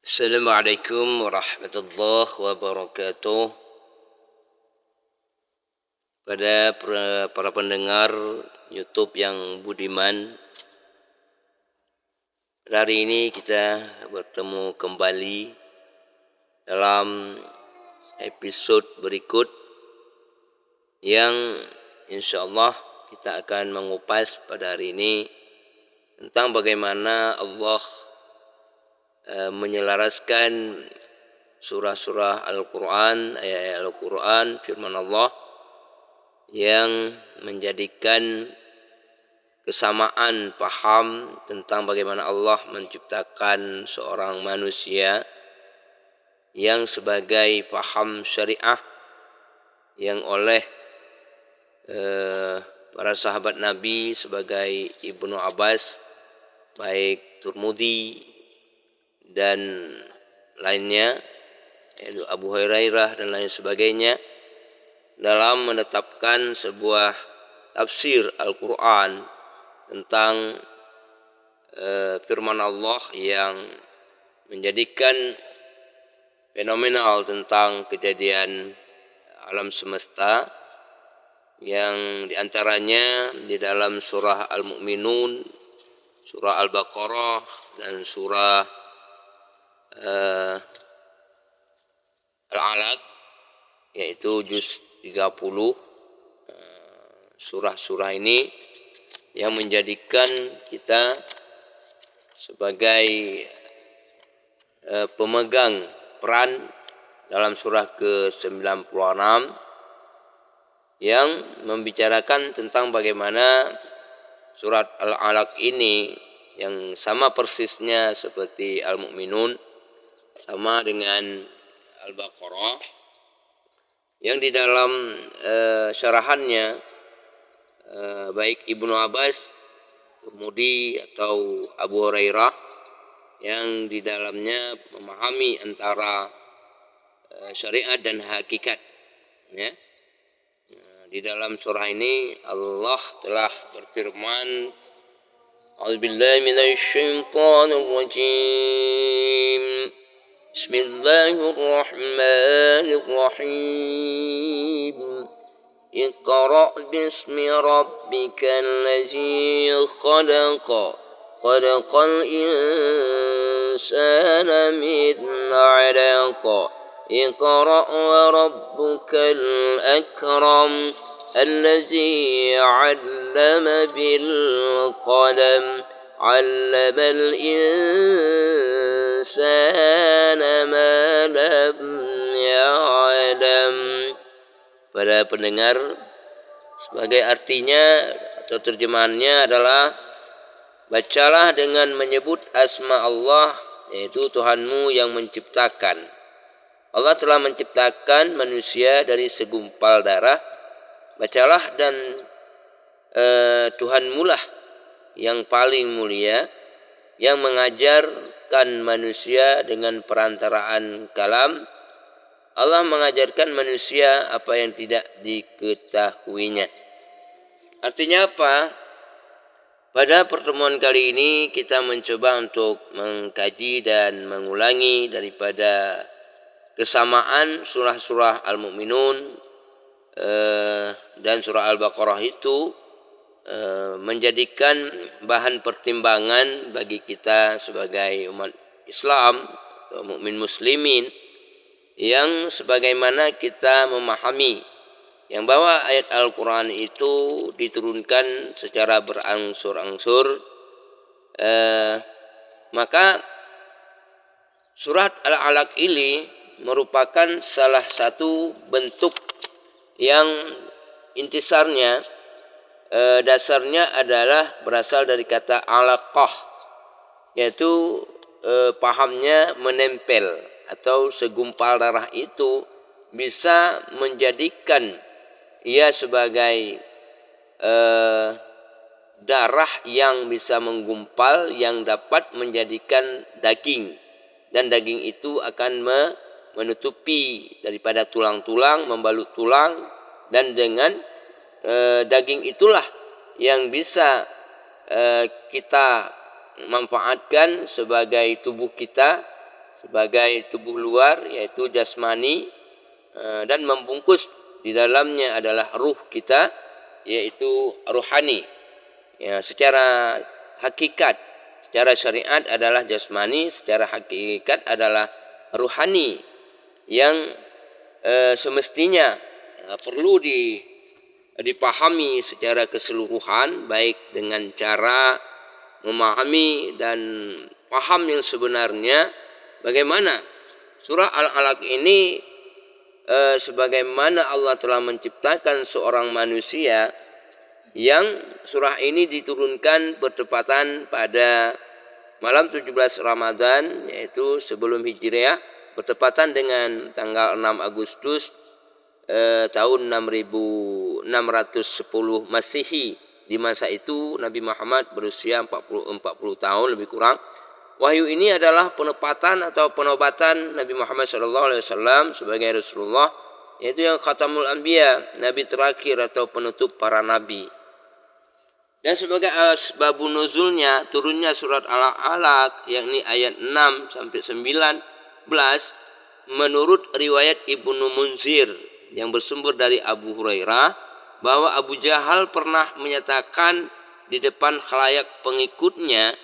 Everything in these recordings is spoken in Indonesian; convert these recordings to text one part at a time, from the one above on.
Assalamualaikum warahmatullahi wabarakatuh. Pada para pendengar YouTube yang budiman, hari ini kita bertemu kembali dalam episode berikut yang insyaallah kita akan mengupas pada hari ini tentang bagaimana Allah menyelaraskan surah-surah Al-Quran, ayat-ayat Al-Quran, firman Allah yang menjadikan kesamaan paham tentang bagaimana Allah menciptakan seorang manusia yang sebagai paham syariah yang oleh para sahabat Nabi sebagai Ibnu Abbas, baik Turmudi dan lainnya, yaitu Abu Hurairah dan lain sebagainya, dalam menetapkan sebuah tafsir Al-Quran tentang firman Allah yang menjadikan fenomenal tentang kejadian alam semesta, yang diantaranya di dalam surah Al-Mu'minun, surah Al-Baqarah, dan surah Al-Alaq, yaitu juz 30. Surah-surah ini yang menjadikan kita sebagai pemegang peran dalam surah ke-96 yang membicarakan tentang bagaimana surat Al-Alaq ini yang sama persisnya seperti Al-Mu'minun, sama dengan Al-Baqarah, yang di dalam syarahannya baik Ibnu Abbas, Turmudi atau Abu Hurairah, yang di dalamnya memahami antara syariat dan hakikat, ya. Di dalam surah ini Allah telah berfirman, A'udzubillahi minasyaitonirrajim. Bismillahirrahmanirrahim. Iqra' bismi rabbikal ladzi khalaq. Khalaqal insana min 'alaq. Iqra' wa rabbukal akram. الذي علم بالقلم علم الإنسان ما لم يعلم. Para pendengar, sebagai artinya atau terjemahannya adalah, bacalah dengan menyebut asma Allah, yaitu Tuhanmu yang menciptakan. Allah telah menciptakan manusia dari segumpal darah. Bacalah dan Tuhanmu lah yang paling mulia, yang mengajarkan manusia dengan perantaraan kalam. Allah mengajarkan manusia apa yang tidak diketahuinya. Artinya apa? Pada pertemuan kali ini kita mencoba untuk mengkaji dan mengulangi daripada kesamaan surah-surah Al-Mu'minun dan surah Al-Baqarah itu menjadikan bahan pertimbangan bagi kita sebagai umat Islam atau mukmin muslimin, yang sebagaimana kita memahami yang bahwa ayat Al-Quran itu diturunkan secara berangsur-angsur, maka surat Al-Alaq ini merupakan salah satu bentuk yang intisarnya, dasarnya adalah berasal dari kata alaqah, yaitu pahamnya menempel, atau segumpal darah itu bisa menjadikan ia sebagai darah yang bisa menggumpal, yang dapat menjadikan daging, dan daging itu akan menutupi daripada tulang-tulang, membalut tulang, dan dengan daging itulah yang bisa kita manfaatkan sebagai tubuh kita sebagai tubuh luar yaitu jasmani, dan membungkus di dalamnya adalah ruh kita yaitu rohani. Ya, secara hakikat, secara syariat adalah jasmani, secara hakikat adalah rohani yang semestinya perlu dipahami secara keseluruhan, baik dengan cara memahami dan paham yang sebenarnya bagaimana surah Al-Alaq ini, sebagaimana Allah telah menciptakan seorang manusia yang surah ini diturunkan bertepatan pada malam 17 Ramadan yaitu sebelum Hijriah, bertepatan dengan tanggal 6 Agustus tahun 6610 Masehi. Di masa itu Nabi Muhammad berusia 40 tahun lebih kurang. Wahyu ini adalah penepatan atau penobatan Nabi Muhammad SAW sebagai Rasulullah, yaitu yang khatamul anbiya, nabi terakhir atau penutup para nabi. Dan sebagai asbabun nuzulnya turunnya surat Al-Alaq yakni ayat 6 sampai 19 menurut riwayat Ibnu Munzir yang bersumber dari Abu Hurairah bahwa Abu Jahal pernah menyatakan di depan khalayak pengikutnya,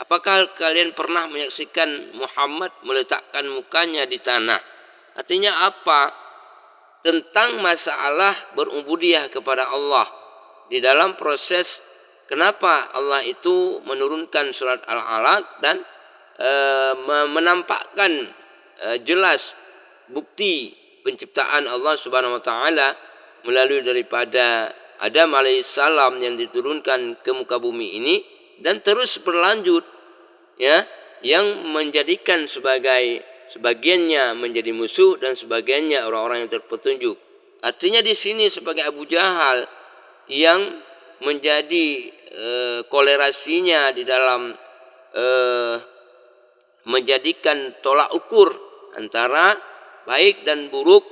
apakah kalian pernah menyaksikan Muhammad meletakkan mukanya di tanah? Artinya apa? Tentang masalah berubudiyah kepada Allah. Di dalam proses kenapa Allah itu menurunkan surat Al-Alaq dan menampakkan jelas bukti penciptaan Allah Subhanahu wa taala melalui daripada Adam alaihissalam yang diturunkan ke muka bumi ini dan terus berlanjut, ya, yang menjadikan sebagiannya menjadi musuh dan sebagiannya orang-orang yang terpetunjuk. Artinya di sini sebagai Abu Jahal yang menjadi kolerasinya di dalam menjadikan tolak ukur antara baik dan buruk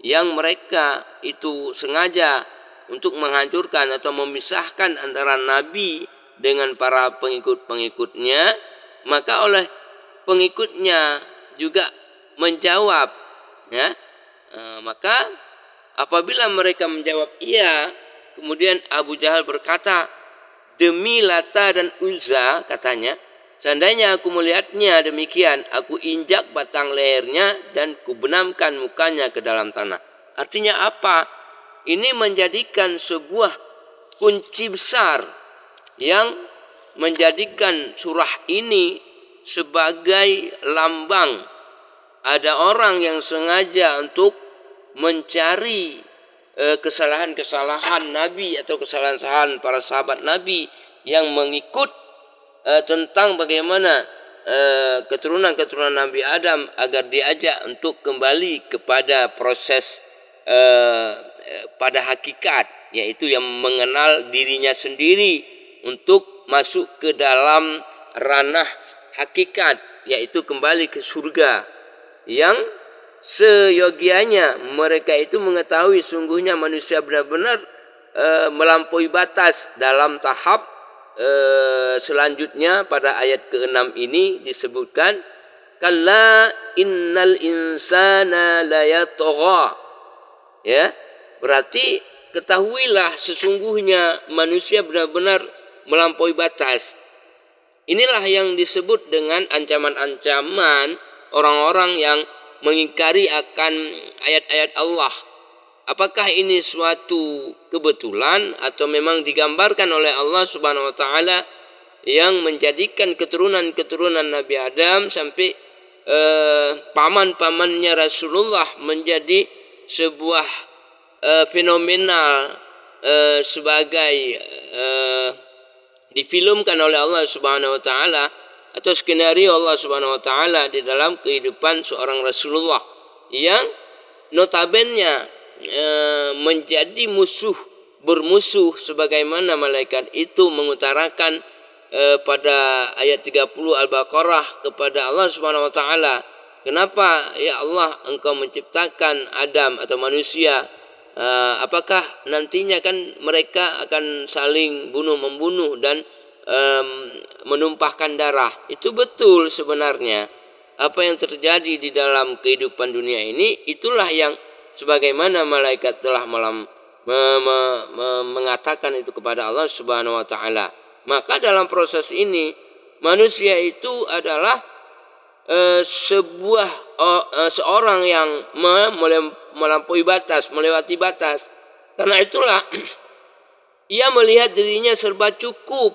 yang mereka itu sengaja untuk menghancurkan atau memisahkan antara Nabi dengan para pengikut-pengikutnya, maka oleh pengikutnya juga menjawab, ya. Maka apabila mereka menjawab iya, kemudian Abu Jahal berkata, demi Lata dan Uzza, katanya, seandainya aku melihatnya demikian, aku injak batang lehernya dan kubenamkan mukanya ke dalam tanah. Artinya apa? Ini menjadikan sebuah kunci besar yang menjadikan surah ini sebagai lambang. Ada orang yang sengaja untuk mencari kesalahan-kesalahan Nabi atau kesalahan-kesalahan para sahabat Nabi yang mengikut tentang bagaimana keturunan-keturunan Nabi Adam agar diajak untuk kembali kepada proses pada hakikat, yaitu yang mengenal dirinya sendiri untuk masuk ke dalam ranah hakikat, yaitu kembali ke surga. Yang seyogianya mereka itu mengetahui sungguhnya manusia benar-benar melampaui batas dalam tahap selanjutnya. Pada ayat ke-6 ini disebutkan, kalla innal insana layatgha, ya, berarti ketahuilah sesungguhnya manusia benar-benar melampaui batas. Inilah yang disebut dengan ancaman-ancaman orang-orang yang mengingkari akan ayat-ayat Allah. Apakah ini suatu kebetulan atau memang digambarkan oleh Allah Subhanahu wa taala yang menjadikan keturunan-keturunan Nabi Adam sampai paman-pamannya Rasulullah menjadi sebuah fenomenal sebagai difilmkan oleh Allah Subhanahu wa taala atau skenario Allah Subhanahu wa taala di dalam kehidupan seorang Rasulullah yang notabene menjadi bermusuh sebagaimana malaikat itu mengutarakan pada ayat 30 Al-Baqarah kepada Allah Subhanahu wa taala, kenapa ya Allah engkau menciptakan Adam atau manusia, apakah nantinya kan mereka akan saling bunuh-membunuh dan menumpahkan darah. Itu betul sebenarnya. apa yang terjadi di dalam kehidupan dunia ini, itulah yang sebagaimana malaikat telah mengatakan itu kepada Allah Subhanahu wa taala. Maka dalam proses ini manusia itu adalah seorang yang melampaui batas, melewati batas. Karena itulah ia melihat dirinya serba cukup.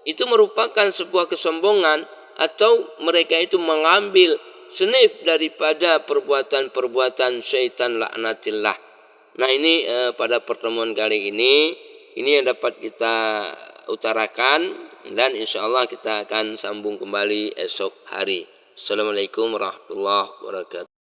Itu merupakan sebuah kesombongan, atau mereka itu mengambil senif daripada perbuatan-perbuatan syaitan laknatillah. Nah, ini pada pertemuan kali ini yang dapat kita utarakan, dan insya Allah kita akan sambung kembali esok hari. Assalamualaikum warahmatullahi wabarakatuh.